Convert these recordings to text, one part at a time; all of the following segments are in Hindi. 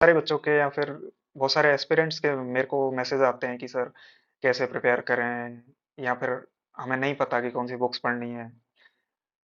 सारे बच्चों के या फिर बहुत सारे एस्पिरेंट्स के मेरे को मैसेज आते हैं कि सर कैसे प्रिपेयर करें, या फिर हमें नहीं पता कि कौन सी बुक्स पढ़नी है,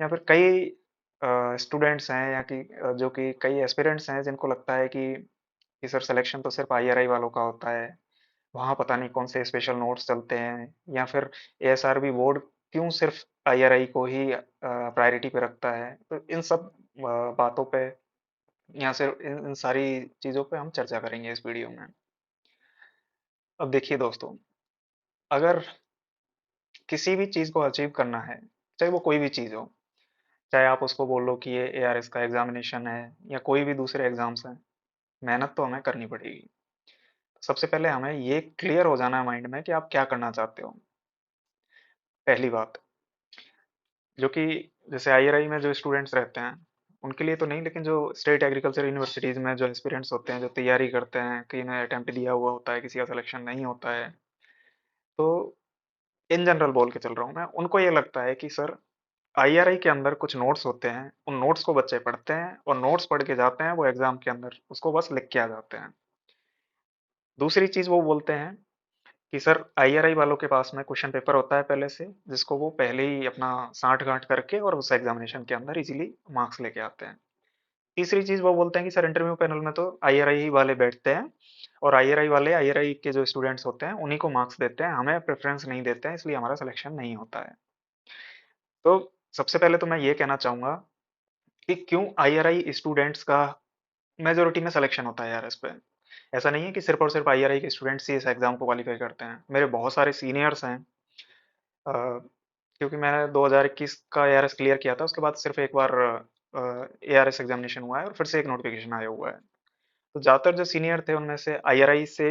या फिर कई स्टूडेंट्स हैं या कि जो कि कई एस्पिरेंट्स हैं जिनको लगता है कि सर सिलेक्शन तो सिर्फ आईआरआई वालों का होता है, वहाँ पता नहीं कौन से स्पेशल नोट्स चलते हैं, या फिर एएसआरबी बोर्ड क्यों सिर्फ आईआरआई को ही प्रायोरिटी पे रखता है। तो इन सब बातों पे, यहाँ से इन सारी चीज़ों पे हम चर्चा करेंगे इस वीडियो में। अब देखिए दोस्तों, अगर किसी भी चीज़ को अचीव करना है, चाहे वो कोई भी चीज़ हो, चाहे आप उसको बोल लो कि ये एआरएस का एग्जामिनेशन है या कोई भी दूसरे एग्जाम्स हैं, मेहनत तो हमें करनी पड़ेगी। सबसे पहले हमें ये क्लियर हो जाना है माइंड में कि आप क्या करना चाहते हो। पहली बात, जो कि जैसे आईआरआई में जो स्टूडेंट्स रहते हैं उनके लिए तो नहीं, लेकिन जो स्टेट एग्रीकल्चर यूनिवर्सिटीज़ में जो एस्पिरेंट्स होते हैं, जो तैयारी करते हैं, कहीं ने अटेम्प्ट दिया हुआ होता है, किसी का सिलेक्शन नहीं होता है, तो इन जनरल बोल के चल रहा हूँ मैं, उनको ये लगता है कि सर आईआरआई के अंदर कुछ नोट्स होते हैं, उन नोट्स को बच्चे पढ़ते हैं और नोट्स पढ़ के जाते हैं, वो एग्जाम के अंदर उसको बस लिख के आ जाते हैं। दूसरी चीज वो बोलते हैं कि सर आईआरआई वालों के पास में क्वेश्चन पेपर होता है पहले से, जिसको वो पहले ही अपना साठ गांठ करके और उस एग्जामिनेशन के अंदर इजीली मार्क्स लेके आते हैं। तीसरी चीज वो बोलते हैं कि सर इंटरव्यू पैनल में तो आईआरआई वाले बैठते हैं और आईआरआई वाले आईआरआई के जो स्टूडेंट्स होते हैं उन्हीं को मार्क्स देते हैं, हमें प्रेफरेंस नहीं देते हैं, इसलिए हमारा सिलेक्शन नहीं होता है। तो सबसे पहले तो मैं ये कहना चाहूंगा कि क्यों आईआरआई स्टूडेंट्स का मेजोरिटी में सिलेक्शन होता है यार इस पे। ऐसा नहीं है कि सिर्फ और सिर्फ आईआरआई के स्टूडेंट्स ही इस एग्जाम को क्वालिफाई करते हैं, मेरे बहुत सारे सीनियर्स हैं। अ, क्योंकि मैंने 2021 का एआरएस क्लियर किया था, उसके बाद सिर्फ एक बार एआरएस एग्जामिनेशन हुआ है और फिर से एक नोटिफिकेशन आया हुआ है। तो ज़्यादातर जो सीनियर थे उनमें से आईआरआई से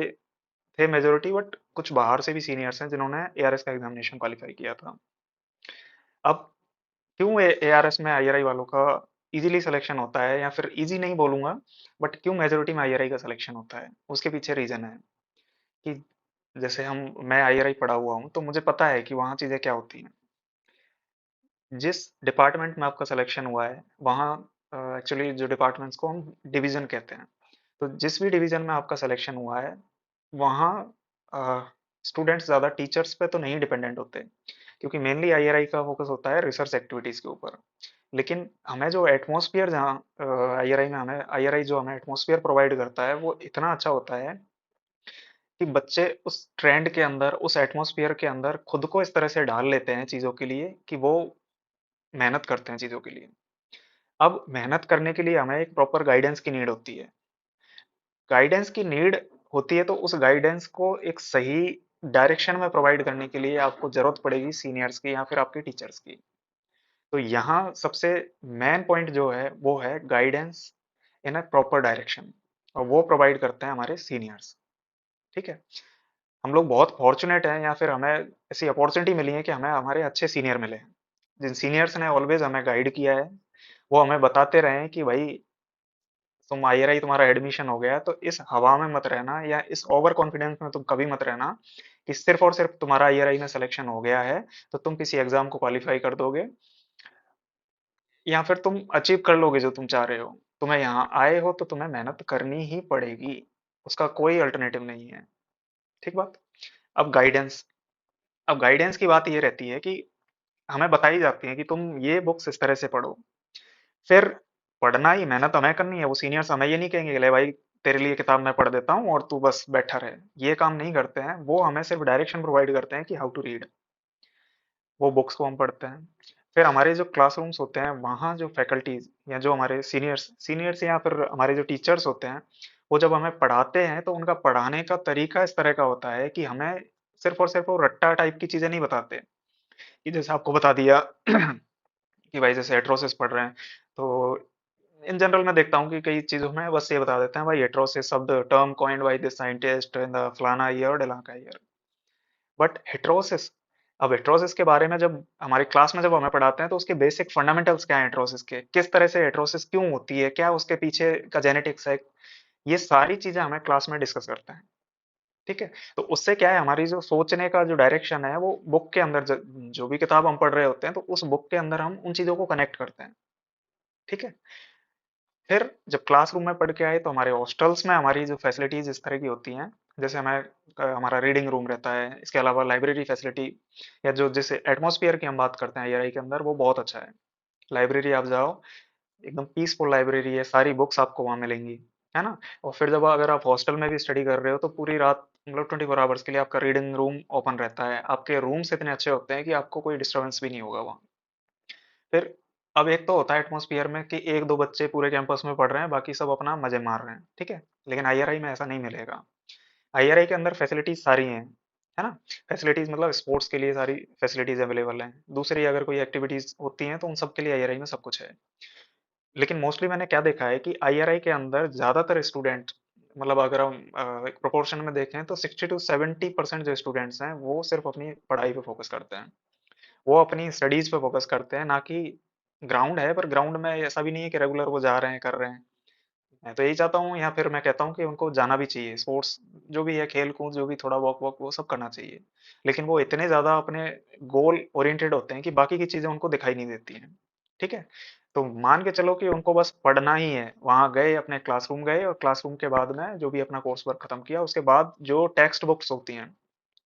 थे मेजोरिटी, बट कुछ बाहर से भी सीनियर्स हैं जिन्होंने एआरएस का एग्जामिनेशन क्वालिफाई किया था। अब क्यों एआरएस में आईआरआई वालों का इजीली सिलेक्शन होता है, या फिर इजी नहीं बोलूंगा, बट क्यों मेजोरिटी में आईआरआई का सिलेक्शन होता है, उसके पीछे रीजन है कि जैसे मैं आईआरआई पढ़ा हुआ हूँ तो मुझे पता है कि वहाँ चीज़ें क्या होती हैं। जिस डिपार्टमेंट में आपका सिलेक्शन हुआ है वहाँ, एक्चुअली जो डिपार्टमेंट्स को हम डिवीजन कहते हैं, तो जिस भी डिवीजन में आपका सिलेक्शन हुआ है वहाँ स्टूडेंट्स ज़्यादा टीचर्स पे तो नहीं डिपेंडेंट होते, क्योंकि मेनली आईआरआई का फोकस होता है रिसर्च एक्टिविटीज़ के ऊपर। लेकिन हमें जो एटमॉस्फेयर जहाँ आईआरआई में हमें आईआरआई जो हमें एटमॉस्फेयर प्रोवाइड करता है वो इतना अच्छा होता है कि बच्चे उस ट्रेंड के अंदर, उस एटमॉस्फेयर के अंदर खुद को इस तरह से ढाल लेते हैं चीज़ों के लिए कि वो मेहनत करते हैं चीज़ों के लिए। अब मेहनत करने के लिए हमें एक प्रॉपर गाइडेंस की नीड होती है। गाइडेंस की नीड होती है तो उस गाइडेंस को एक सही डायरेक्शन में प्रोवाइड करने के लिए आपको जरूरत पड़ेगी सीनियर्स की या फिर आपके टीचर्स की। तो यहाँ सबसे मेन पॉइंट जो है वो है guidance in a proper direction, और वो प्रोवाइड करते हैं हमारे सीनियर्स। ठीक है, हम लोग बहुत फॉर्चुनेट हैं या फिर हमें ऐसी अपॉर्चुनिटी मिली है कि हमें हमारे अच्छे सीनियर मिले हैं, जिन सीनियर्स ने ऑलवेज हमें गाइड किया है। वो हमें बताते रहे हैं कि भाई तुम आईआरआई तुम्हारा एडमिशन हो गया है, तो इस हवा में मत रहना या इस ओवर कॉन्फिडेंस में तुम कभी मत रहना कि सिर्फ और सिर्फ तुम्हारा आईआरआई में सिलेक्शन हो गया है तो तुम किसी एग्जाम को क्वालिफाई कर दोगे या फिर तुम अचीव कर लोगे जो तुम चाह रहे हो। तुम्हें यहाँ आए हो तो तुम्हें मेहनत करनी ही पड़ेगी, उसका कोई अल्टरनेटिव नहीं है। ठीक बात। अब गाइडेंस, अब गाइडेंस की बात ये रहती है कि हमें बताई जाती है कि तुम ये बुक्स इस तरह से पढ़ो, फिर पढ़ना ही, मेहनत हमें करनी है। वो सीनियर्स हमें ये नहीं कहेंगे कि ले भाई तेरे लिए किताब मैं पढ़ देता हूँ और तू बस बैठा रहे, ये काम नहीं करते हैं। वो हमें सिर्फ डायरेक्शन प्रोवाइड करते हैं कि हाउ टू रीड, वो बुक्स को हम पढ़ते हैं। फिर हमारे जो क्लासरूम्स होते हैं वहाँ जो फैकल्टीज या जो हमारे सीनियर्स सीनियर्स या फिर हमारे जो टीचर्स होते हैं, वो जब हमें पढ़ाते हैं तो उनका पढ़ाने का तरीका इस तरह का होता है कि हमें सिर्फ और सिर्फ वो रट्टा टाइप की चीजें नहीं बताते कि जैसे आपको बता दिया कि भाई जैसे एट्रोसिस पढ़ रहे हैं, तो इन जनरल मैं देखता हूँ कि कई चीजों में बस ये बता देते हैं भाई एट्रोसिस शब्द term coined by this scientist in the फलाना ईयर और ढलाना ईयर। बट हेट्रोसिस, अब हेट्रोसिस के बारे में जब हमारी क्लास में जब हमें पढ़ाते हैं तो उसके बेसिक फंडामेंटल्स क्या है हेट्रोसिस के, किस तरह से हेट्रोसिस क्यों होती है, क्या उसके पीछे का जेनेटिक्स है, ये सारी चीजें हमें क्लास में डिस्कस करते हैं। ठीक है, तो उससे क्या है हमारी जो सोचने का जो डायरेक्शन है वो बुक के अंदर जो भी किताब हम पढ़ रहे होते हैं तो उस बुक के अंदर हम उन चीजों को कनेक्ट करते हैं। ठीक है, फिर जब क्लासरूम में पढ़ के आए तो हमारे हॉस्टल्स में हमारी जो फैसिलिटीज इस तरह की होती हैं, जैसे हमें हमारा रीडिंग रूम रहता है, इसके अलावा लाइब्रेरी फैसिलिटी, या जो जैसे एटमॉस्फेयर की हम बात करते हैं आईआरआई के अंदर, वो बहुत अच्छा है। लाइब्रेरी आप जाओ, एकदम पीसफुल लाइब्रेरी है, सारी बुक्स आपको वहाँ मिलेंगी, है ना। और फिर जब अगर आप हॉस्टल में भी स्टडी कर रहे हो तो पूरी रात, मतलब 24 आवर्स के लिए आपका रीडिंग रूम ओपन रहता है। आपके रूम्स इतने अच्छे होते हैं कि आपको कोई डिस्टरबेंस भी नहीं होगा वहाँ। फिर अब एक तो होता है एटमॉस्फेयर में कि एक दो बच्चे पूरे कैंपस में पढ़ रहे हैं, बाकी सब अपना मजे मार रहे हैं, ठीक है। लेकिन आईआरआई में ऐसा नहीं मिलेगा। आईआरआई के अंदर फैसिलिटीज सारी हैं, है ना। फैसिलिटीज मतलब स्पोर्ट्स के लिए सारी फैसिलिटीज अवेलेबल हैं, दूसरी अगर कोई एक्टिविटीज होती हैं तो उन सब के लिए आईआरआई में सब कुछ है। लेकिन मोस्टली मैंने क्या देखा है कि आईआरआई के अंदर ज्यादातर स्टूडेंट, मतलब अगर हम एक प्रोपोर्शन में देखें तो 60 to 70% जो स्टूडेंट्स हैं वो सिर्फ अपनी पढ़ाई पे फोकस करते हैं। वो अपनी स्टडीज पे फोकस करते हैं, ना कि ग्राउंड है, पर ग्राउंड में ऐसा भी नहीं है कि रेगुलर वो जा रहे हैं कर रहे हैं। मैं तो यही चाहता हूँ, या फिर मैं कहता हूँ कि उनको जाना भी चाहिए स्पोर्ट्स, जो भी है खेल कूद, जो भी थोड़ा वॉक वॉक वो सब करना चाहिए। लेकिन वो इतने ज्यादा अपने गोल ओरिएंटेड होते हैं कि बाकी की चीजें उनको दिखाई नहीं देती हैं, ठीक है। तो मान के चलो कि उनको बस पढ़ना ही है, वहां गए अपने क्लासरूम गए और क्लासरूम के बाद में जो भी अपना कोर्स वर्क खत्म किया, उसके बाद जो टेक्स्ट बुक्स होती हैं,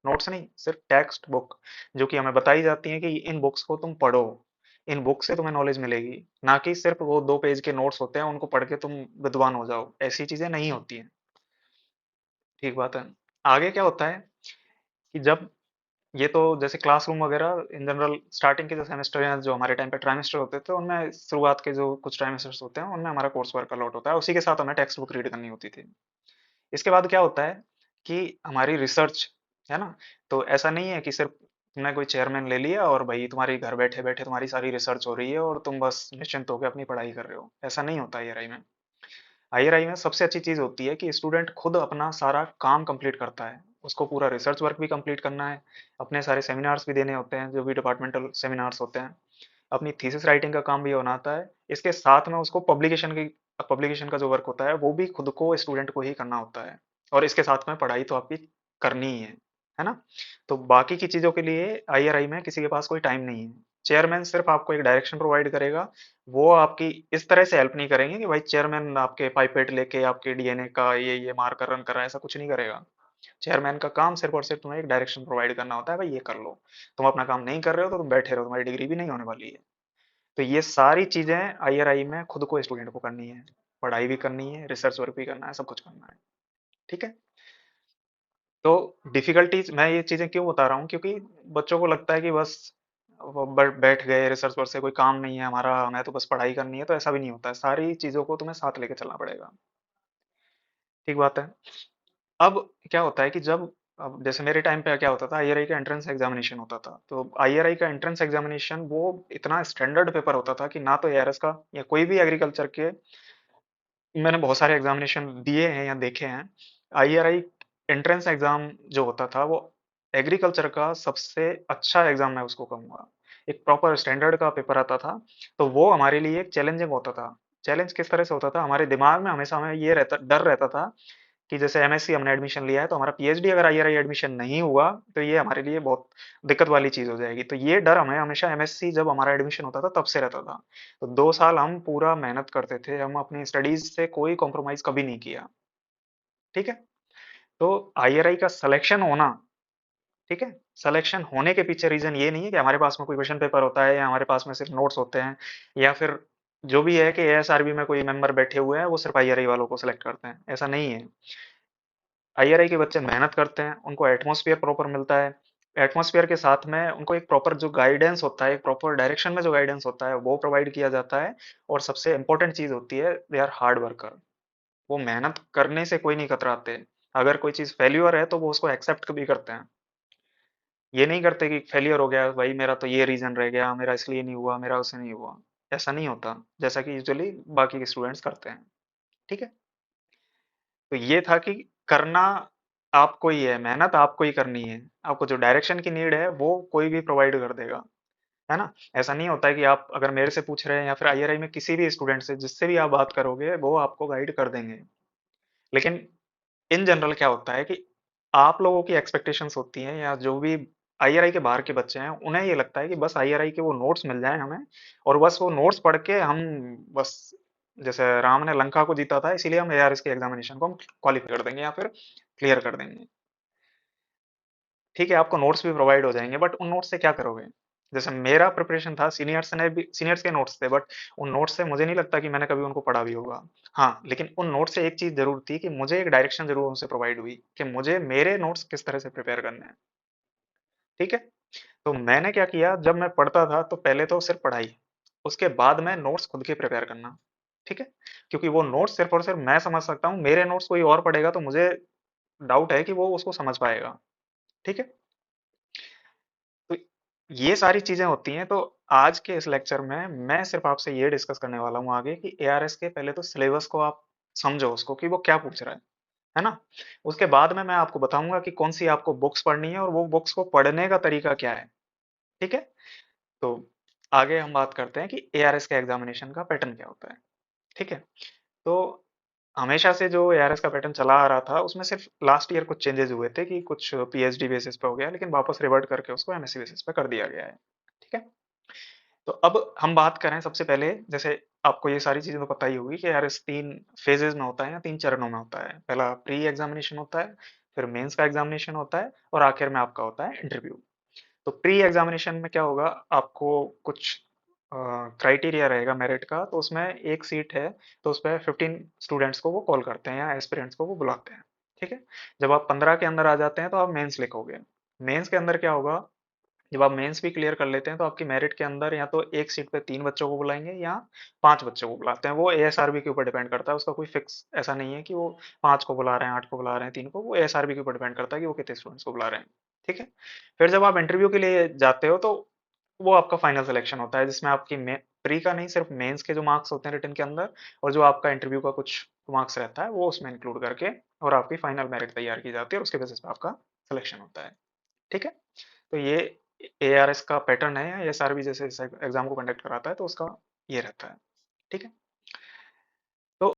नोट्स नहीं, सिर्फ टेक्स्ट बुक, जो कि हमें बताई जाती है कि इन बुक्स को तुम पढ़ो, इन बुक से तुम्हें नॉलेज मिलेगी, ना कि सिर्फ वो 2 पेज के नोट्स होते हैं उनको पढ़ के तुम विद्वान हो जाओ, ऐसी चीजें नहीं होती हैं। ठीक बात है। आगे क्या होता है कि जब ये तो जैसे क्लासरूम वगैरह इन जनरल स्टार्टिंग के जो सेमेस्टर हैं, जो हमारे टाइम पे ट्राइमेस्टर होते थे, उनमें शुरुआत के जो कुछ ट्राइमेस्टर्स होते हैं उनमें हमारा कोर्स वर्क अलॉट होता है, उसी के साथ हमें टेक्स्ट बुक रीड करनी होती थी। इसके बाद क्या होता है कि हमारी रिसर्च, है ना। तो ऐसा नहीं है कि सिर्फ तुमने कोई चेयरमैन ले लिया और भाई तुम्हारी घर बैठे बैठे तुम्हारी सारी रिसर्च हो रही है और तुम बस निश्चिंत होकर अपनी पढ़ाई कर रहे हो, ऐसा नहीं होता आईआरआई में। आईआरआई में सबसे अच्छी चीज होती है कि स्टूडेंट खुद अपना सारा काम कंप्लीट करता है, उसको पूरा रिसर्च वर्क भी कंप्लीट करना है, अपने सारे सेमिनार्स भी देने होते हैं, जो भी डिपार्टमेंटल सेमिनार्स होते हैं, अपनी थीसिस राइटिंग का काम भी होना आता है। इसके साथ में उसको पब्लिकेशन का जो वर्क होता है वो भी खुद को स्टूडेंट को ही करना होता है। और इसके साथ में पढ़ाई तो आपकी करनी ही है ना। तो बाकी की चीजों के लिए आईआरआई में किसी के पास कोई टाइम नहीं है। चेयरमैन सिर्फ आपको एक डायरेक्शन प्रोवाइड करेगा, वो आपकी इस तरह से हेल्प नहीं करेंगे कि भाई चेयरमैन आपके पाइपेट लेके आपके डीएनए का ये मार्कर रन कर रहा है, ऐसा कुछ नहीं करेगा। चेयरमैन का काम सिर्फ और सिर्फ तुम्हें एक डायरेक्शन प्रोवाइड करना होता है, भाई ये कर लो। तुम अपना काम नहीं कर रहे हो तो तुम बैठे रहो, तुम्हारी डिग्री भी नहीं होने वाली है। तो ये सारी चीजें आईआरआई में खुद को स्टूडेंट को करनी है, पढ़ाई भी करनी है, रिसर्च वर्क भी करना है, सब कुछ करना है, ठीक है। तो डिफिकल्टीज मैं ये चीजें क्यों बता रहा हूँ, क्योंकि बच्चों को लगता है कि बस वो बैठ गए, रिसर्च वर्क से कोई काम नहीं है हमारा, हमें तो बस पढ़ाई करनी है, तो ऐसा भी नहीं होता है, सारी चीजों को तुम्हें साथ लेके चलना पड़ेगा। ठीक बात है। अब क्या होता है कि जब, अब जैसे मेरे टाइम पे क्या होता था, आईआरआई का एंट्रेंस एग्जामिनेशन होता था, तो आईआरआई का एंट्रेंस एग्जामिनेशन वो इतना स्टैंडर्ड पेपर होता था कि ना तो एआरएस का या कोई भी एग्रीकल्चर के, मैंने बहुत सारे एग्जामिनेशन दिए हैं या देखे हैं, आईआरआई एंट्रेंस एग्जाम जो होता था वो एग्रीकल्चर का सबसे अच्छा एग्जाम मैं उसको कहूँगा। एक प्रॉपर स्टैंडर्ड का पेपर आता था, तो वो हमारे लिए एक चैलेंजिंग होता था। चैलेंज किस तरह से होता था, हमारे दिमाग में हमेशा हमें ये रहता, डर रहता था कि जैसे एमएससी हमने एडमिशन लिया है तो हमारा पीएचडी अगर आईआरआई एडमिशन नहीं हुआ तो ये हमारे लिए बहुत दिक्कत वाली चीज हो जाएगी। तो ये डर हमें हमेशा एमएससी जब हमारा एडमिशन होता था तब से रहता था। तो 2 साल हम पूरा मेहनत करते थे, हम अपनी स्टडीज से कोई कॉम्प्रोमाइज कभी नहीं किया, ठीक है। तो आईआरआई का सिलेक्शन होना, ठीक है, सिलेक्शन होने के पीछे रीजन ये नहीं है कि हमारे पास में कोई क्वेश्चन पेपर होता है या हमारे पास में सिर्फ नोट्स होते हैं, या फिर जो भी है कि एएसआरबी में कोई मेंबर बैठे हुए हैं वो सिर्फ आईआरआई वालों को सिलेक्ट करते हैं, ऐसा नहीं है। आईआरआई के बच्चे मेहनत करते हैं, उनको एटमॉस्फेयर प्रॉपर मिलता है, एटमॉस्फेयर के साथ में उनको एक प्रॉपर जो गाइडेंस होता है, एक प्रॉपर डायरेक्शन में जो गाइडेंस होता है वो प्रोवाइड किया जाता है। और सबसे इंपॉर्टेंट चीज होती है, दे आर हार्ड वर्कर। वो मेहनत करने से कोई नहीं कतराते। अगर कोई चीज फेल्यूर है तो वो उसको एक्सेप्ट भी करते हैं, ये नहीं करते कि फेलियर हो गया भाई, मेरा तो ये रीजन रह गया, मेरा इसलिए नहीं हुआ, मेरा उससे नहीं हुआ। ऐसा नहीं होता, जैसा कि यूजुअली बाकी के स्टूडेंट्स करते हैं, ठीक है। तो ये था कि करना आपको ही है, मेहनत आपको ही करनी है, आपको जो डायरेक्शन की नीड है वो कोई भी प्रोवाइड कर देगा, है ना। ऐसा नहीं होता है कि आप अगर मेरे से पूछ रहे हैं या फिर आईआरआई में किसी भी स्टूडेंट से जिससे भी आप बात करोगे वो आपको गाइड कर देंगे। लेकिन इन जनरल क्या होता है कि आप लोगों की एक्सपेक्टेशंस होती हैं, या जो भी आईआरआई के बाहर के बच्चे हैं उन्हें ये लगता है कि बस आईआरआई के वो नोट्स मिल जाएं हमें, और बस वो नोट्स पढ़ के हम बस जैसे राम ने लंका को जीता था, इसीलिए हम एआरएस के एग्जामिनेशन को हम क्वालिफाई कर देंगे या फिर क्लियर कर देंगे। ठीक है, आपको नोट्स भी प्रोवाइड हो जाएंगे, बट उन नोट्स से क्या करोगे? जैसे मेरा प्रिपरेशन था, सीनियर्स के नोट्स थे, बट उन नोट्स से मुझे नहीं लगता कि मैंने कभी उनको पढ़ा भी होगा। हाँ, लेकिन उन नोट्स से एक चीज जरूर थी कि मुझे एक डायरेक्शन जरूर उनसे प्रोवाइड हुई कि मुझे मेरे नोट्स किस तरह से प्रिपेयर करने हैं। ठीक है, तो मैंने क्या किया, जब मैं पढ़ता था तो पहले तो सिर्फ पढ़ाई, उसके बाद मैं नोट्स खुद के प्रिपेयर करना। ठीक है, क्योंकि वो नोट्स सिर्फ और सिर्फ मैं समझ सकता हूँ, मेरे नोट्स कोई और पढ़ेगा तो मुझे डाउट है कि वो उसको समझ पाएगा। ठीक है, तो ये सारी चीजें होती हैं। तो आज के इस लेक्चर में मैं सिर्फ आपसे ये डिस्कस करने वाला हूँ आगे कि एआरएस के पहले तो सिलेबस को आप समझो, उसको कि वो क्या पूछ रहा है ना। उसके बाद में मैं आपको बताऊंगा कि कौन सी आपको बुक्स पढ़नी है और वो बुक्स को पढ़ने का तरीका क्या है। ठीक है, तो आगे हम बात करते हैं कि एआरएस के एग्जामिनेशन का पैटर्न क्या होता है। ठीक है, तो हमेशा से जो एआरएस का पैटर्न चला आ रहा था उसमें सिर्फ लास्ट ईयर कुछ चेंजेस हुए थे कि कुछ पीएचडी बेसिस पे हो गया, लेकिन वापस रिवर्ट करके उसको एमएससी बेसिस पे कर दिया गया है। ठीक है, तो अब हम बात करें सबसे पहले, जैसे आपको ये सारी चीजें तो पता ही होगी कि एआरएस 3 फेजेस में होता है या 3 चरणों में होता है। पहला प्री एग्जामिनेशन होता है, फिर मेंस का एग्जामिनेशन होता है, और आखिर में आपका होता है इंटरव्यू। तो प्री एग्जामिनेशन में क्या होगा, आपको कुछ क्राइटेरिया रहेगा मेरिट का, तो उसमें एक सीट है, तो उस पर 15 स्टूडेंट्स को वो कॉल करते हैं या एस्पिरेंट्स को वो बुलाते हैं। ठीक है, जब आप 15 के अंदर आ जाते हैं तो आप मेंस लिखोगे। मेंस के अंदर क्या होगा, जब आप मेंस भी क्लियर कर लेते हैं तो आपकी मेरिट के अंदर या तो एक सीट पे 3 बच्चों को बुलाएंगे या 5 बच्चों को बुलाते हैं। वो एएसआरबी के ऊपर डिपेंड करता है, उसका कोई फिक्स ऐसा नहीं है कि वो 5 को बुला रहे हैं, 8 को बुला रहे हैं, 3 को। वो एएसआरबी के ऊपर डिपेंड करता है कि वो कितने स्टूडेंट्स को बुला रहे हैं। ठीक है, फिर जब आप इंटरव्यू के लिए जाते हो तो वो आपका फाइनल सिलेक्शन होता है, जिसमें आपकी प्री का नहीं, सिर्फ मेंस के जो मार्क्स होते हैं रिटर्न के अंदर, और जो आपका इंटरव्यू का कुछ मार्क्स रहता है वो उसमें इंक्लूड करके, और आपकी फाइनल मेरिट तैयार की जाती है और उसके बेसिस पे आपका सिलेक्शन होता है। ठीक है, तो ये एआरएस का पैटर्न है, या एसआरबी जैसे एग्जाम को कंडक्ट कराता है तो उसका ये रहता है। ठीक है,